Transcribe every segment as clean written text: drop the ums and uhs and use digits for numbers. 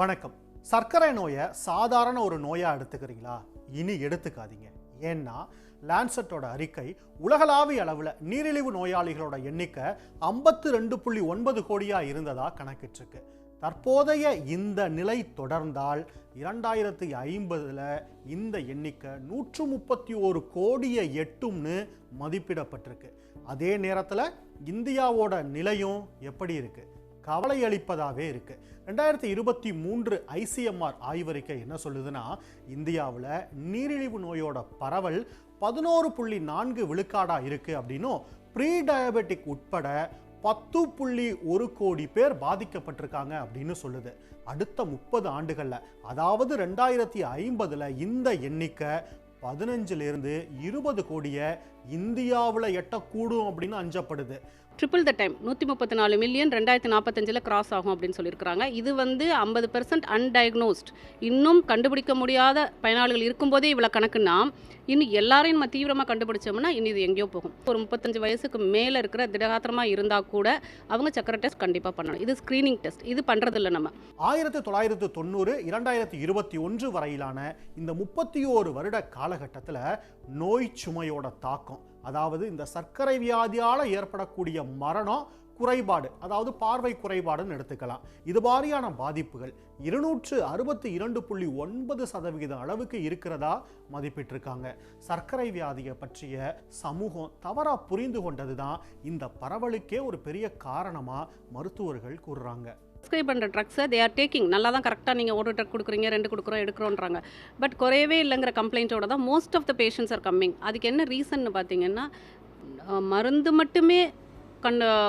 வணக்கம். சர்க்கரை நோயை சாதாரண ஒரு நோயா எடுத்துக்கிறீங்களா? இனி எடுத்துக்காதீங்க. ஏன்னா லான்செட்டோட அறிக்கை உலகளாவிய அளவில் நீரிழிவு நோயாளிகளோட எண்ணிக்கை 52.9 கோடியா இருந்ததா கணக்கிட்டிருக்கு. தற்போதைய இந்த நிலை தொடர்ந்தால் 2050 இந்த எண்ணிக்கை 131 கோடியை எட்டும்னு மதிப்பிடப்பட்டிருக்கு. அதே நேரத்தில் இந்தியாவோட நிலையும் எப்படி இருக்கு? கவலை அளிப்பதாகவே இருக்கு. 2023 ICMR ஆய்வறிக்கை என்ன சொல்லுதுன்னா, இந்தியாவில் நீரிழிவு நோயோட பரவல் 11.4 விழுக்காடா இருக்கு அப்படின்னும், ப்ரீ டயபெட்டிக் உட்பட 10.1 கோடி பேர் பாதிக்கப்பட்டிருக்காங்க அப்படின்னு சொல்லுது. அடுத்த 30 ஆண்டுகள்ல, அதாவது 2050 இந்த எண்ணிக்கை 15 to 20 கோடியை இந்தியாவில் எட்டக்கூடும் அப்படின்னு அஞ்சப்படுது. Triple the time 134 million 2045 cross ஆகும் அப்படின்னு சொல்லியிருக்கிறாங்க. இது 50% அன்டயக்னோஸ்ட், இன்னும் கண்டுபிடிக்க முடியாத பயனாளிகள் இருக்கும்போதே இவ்வளோ கணக்குன்னா, இன்னும் எல்லாரையும் நம்ம தீவிரமாக கண்டுபிடிச்சோம்னா இன்னும் இது எங்கேயோ போகும். ஒரு 35 வயசுக்கு மேலே இருக்கிற திடகாத்திரமாக இருந்தால் கூட அவங்க சக்கரை டெஸ்ட் கண்டிப்பாக பண்ணணும். இது ஸ்க்ரீனிங் டெஸ்ட், இது பண்ணுறதில்ல நம்ம. 1990 2021 வரையிலான இந்த 31 வருட காலகட்டத்தில் நோய் சுமையோட தாக்கம், அதாவது இந்த சர்க்கரை வியாதியால் ஏற்படக்கூடிய மரணம், குறைபாடு, அதாவது பார்வை குறைபாடுன்னு எடுத்துக்கலாம். இது மாதிரியான பாதிப்புகள் 262.9% அளவுக்கு இருக்கிறதா மதிப்பிட்டிருக்காங்க. சர்க்கரை வியாதியை பற்றிய சமூகம் தவறா புரிந்து கொண்டதுதான் இந்த பரவலுக்கே ஒரு பெரிய காரணமா மருத்துவர்கள் கூறுறாங்க. ப்ரிஸ்கிரைப் பண்ணுற ட்ரக்ஸை தே ஆர் டேக்கிங், நல்லா தான் கரெக்டாக நீங்கள் ஒரு ட்ரக் கொடுக்குறீங்க, 2 கொடுக்குறோம் எடுக்கிறோன்றாங்க. பட் குறையவே இல்லைங்கிற கம்ப்ளைண்ட்டோட தான் most of the patients are coming. அதுக்கு என்ன ரீசன்னு பார்த்தீங்கன்னா, மருந்து மட்டுமே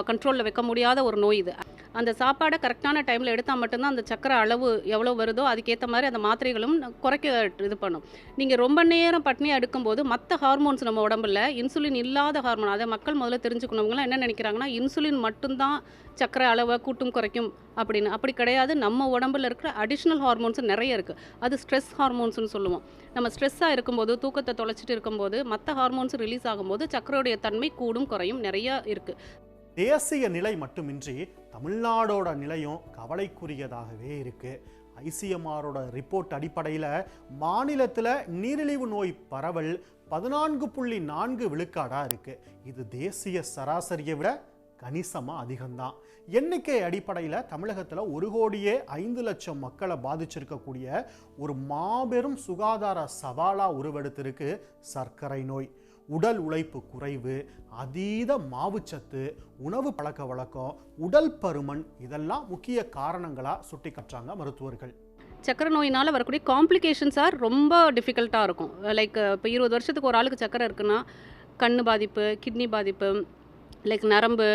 கண்ட்ரோலில் வைக்க முடியாத ஒரு நோய் இது. அந்த சாப்பாடை கரெக்டான டைமில் எடுத்தால் மட்டும்தான் அந்த சக்கரை அளவு எவ்வளோ வருதோ அதுக்கேற்ற மாதிரி அந்த மாத்திரைகளும் குறைக்க இது பண்ணும். நீங்கள் ரொம்ப நேரம் பட்னியாக எடுக்கும்போது மற்ற ஹார்மோன்ஸ் நம்ம உடம்புல, இன்சுலின் இல்லாத ஹார்மோன், அதை மக்கள் முதல்ல தெரிஞ்சுக்கணுங்களாம் என்ன நினைக்கிறாங்கன்னா, இன்சுலின் மட்டும்தான் சக்கரை அளவை கூட்டும் குறைக்கும் அப்படின்னு. அப்படி கிடையாது. நம்ம உடம்புல இருக்கிற அடிஷ்னல் ஹார்மோன்ஸ் நிறைய இருக்குது. அது ஸ்ட்ரெஸ் ஹார்மோன்ஸ்னு சொல்லுவோம். நம்ம ஸ்ட்ரெஸ்ஸாக இருக்கும்போது, தூக்கத்தை தொலைச்சிட்டு இருக்கும்போது, மற்ற ஹார்மோன்ஸ் ரிலீஸ் ஆகும்போது சக்கரையுடைய தன்மை கூடும் குறையும் நிறையா இருக்குது. தேசிய நிலை மட்டுமின்றி தமிழ்நாடோட நிலையும் கவலைக்குரியதாகவே இருக்கு. ICMRோட ரிப்போர்ட் அடிப்படையில் மாநிலத்தில் நீரிழிவு நோய் பரவல் 14.4 விழுக்காடா இருக்கு. இது தேசிய சராசரியை விட கணிசமாக அதிகம்தான். எண்ணிக்கை அடிப்படையில் தமிழகத்தில் 1,05,00,000 மக்களை பாதிச்சிருக்கக்கூடிய ஒரு மாபெரும் சுகாதார சவாலாக உருவெடுத்திருக்கு சர்க்கரை நோய். உடல் உழைப்பு குறைவு, அதீத மாவுச்சத்து, உணவு பழக்க வழக்கம், உடல் பருமன், இதெல்லாம் முக்கிய காரணங்களாக சுட்டி காட்டுறாங்க மருத்துவர்கள். சக்கரை நோயினால் வரக்கூடிய காம்ப்ளிகேஷன்ஸாக ரொம்ப டிஃபிகல்ட்டாக இருக்கும். லைக் இப்போ 20 வருஷத்துக்கு ஒரு ஆளுக்கு சக்கரை இருக்குன்னா, கண் பாதிப்பு, கிட்னி பாதிப்பு, லைக் நரம்பு,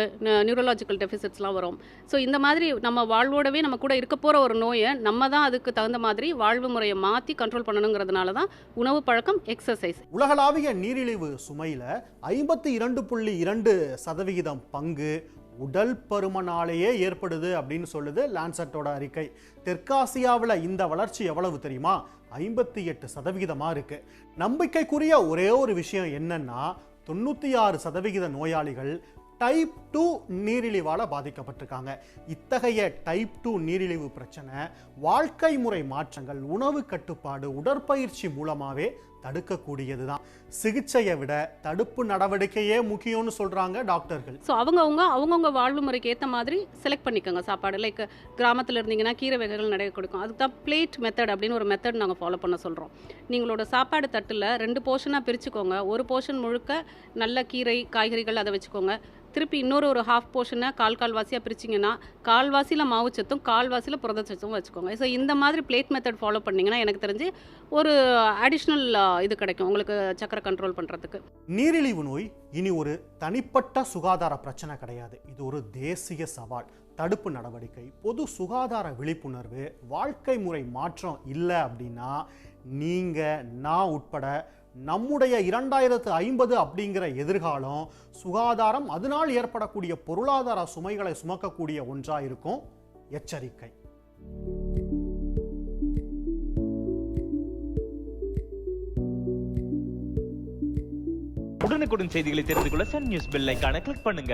நியூரலாஜிக்கல் டெஃபிசிட்ஸ்லாம் வரும். ஸோ இந்த மாதிரி நம்ம வாழ்வோடவே நம்ம கூட இருக்க போகிற ஒரு நோயை நம்ம தான் அதுக்கு தகுந்த மாதிரி வாழ்வு முறையை மாற்றி கண்ட்ரோல் பண்ணணுங்கிறதுனால தான் உணவு பழக்கம், எக்ஸசைஸ். உலகளாவிய நீரிழிவு சுமையில் 52.2% பங்கு உடல் பருமனாலேயே ஏற்படுது அப்படின்னு சொல்லுது லான்செட்டோட அறிக்கை. தெற்காசியாவில் இந்த வளர்ச்சி எவ்வளவு தெரியுமா? 58% இருக்கு. நம்பிக்கைக்குரிய ஒரே ஒரு விஷயம் என்னன்னா, 96% நோயாளிகள் டைப் 2 நீரிழிவால் பாதிக்கப்பட்டிருக்காங்க. இத்தகைய டைப் 2 நீரிழிவு பிரச்சனை வாழ்க்கை முறை மாற்றங்கள், உணவு கட்டுப்பாடு, உடற்பயிற்சி மூலமாகவே தடுக்கக்கூடியது தான். சிகிச்சையை விட தடுப்பு நடவடிக்கையே முக்கியம்னு சொல்கிறாங்க டாக்டர்கள். ஸோ அவங்கவுங்க வாழ்வு முறைக்கு ஏற்ற மாதிரி செலக்ட் பண்ணிக்கோங்க சாப்பாடு. லைக் கிராமத்தில் இருந்தீங்கன்னா கீரை வகைகள் நிறைய கொடுக்கும். அதுக்கு தான் பிளேட் மெத்தட் அப்படின்னு ஒரு மெத்தட் நாங்கள் ஃபாலோ பண்ண சொல்கிறோம். நீங்களோட சாப்பாடு தட்டில் 2 போர்ஷனாக பிரிச்சுக்கோங்க. ஒரு போர்ஷன் முழுக்க நல்ல கீரை காய்கறிகள் அதை வச்சுக்கோங்க. திருப்பி இன்னொரு ஹாஃப் போர்ஷனை கால்வாசியாக பிரிச்சிங்கன்னா, கால்வாசியில் மாவுச்சத்தும் கால்வாசியில் புரதச்சத்தும் வச்சுக்கோங்க. ஸோ இந்த மாதிரி பிளேட் மெத்தட் ஃபாலோ பண்ணிங்கன்னா எனக்கு தெரிஞ்சு ஒரு அடிஷ்னல் இது கிடைக்கும் உங்களுக்கு சக்கரை கண்ட்ரோல் பண்ணுறதுக்கு. நீரிழிவு நோய் இனி ஒரு தனிப்பட்ட சுகாதார பிரச்சனை கிடையாது. இது ஒரு தேசிய சவால். தடுப்பு நடவடிக்கை, பொது சுகாதார விழிப்புணர்வு, வாழ்க்கை முறை மாற்றம் இல்லை அப்படின்னா நீங்கள், நான் உட்பட நம்முடைய 2050 அப்படிங்கிற எதிர்காலம் சுகாதாரம், அதனால் ஏற்படக்கூடிய பொருளாதார சுமைகளை சுமக்கக்கூடிய ஒன்றா இருக்கும். எச்சரிக்கை. உடனுக்குடன் செய்திகளை தெரிந்து கொள்ள சன் நியூஸ் பெல் ஐகானை கிளிக் பண்ணுங்க.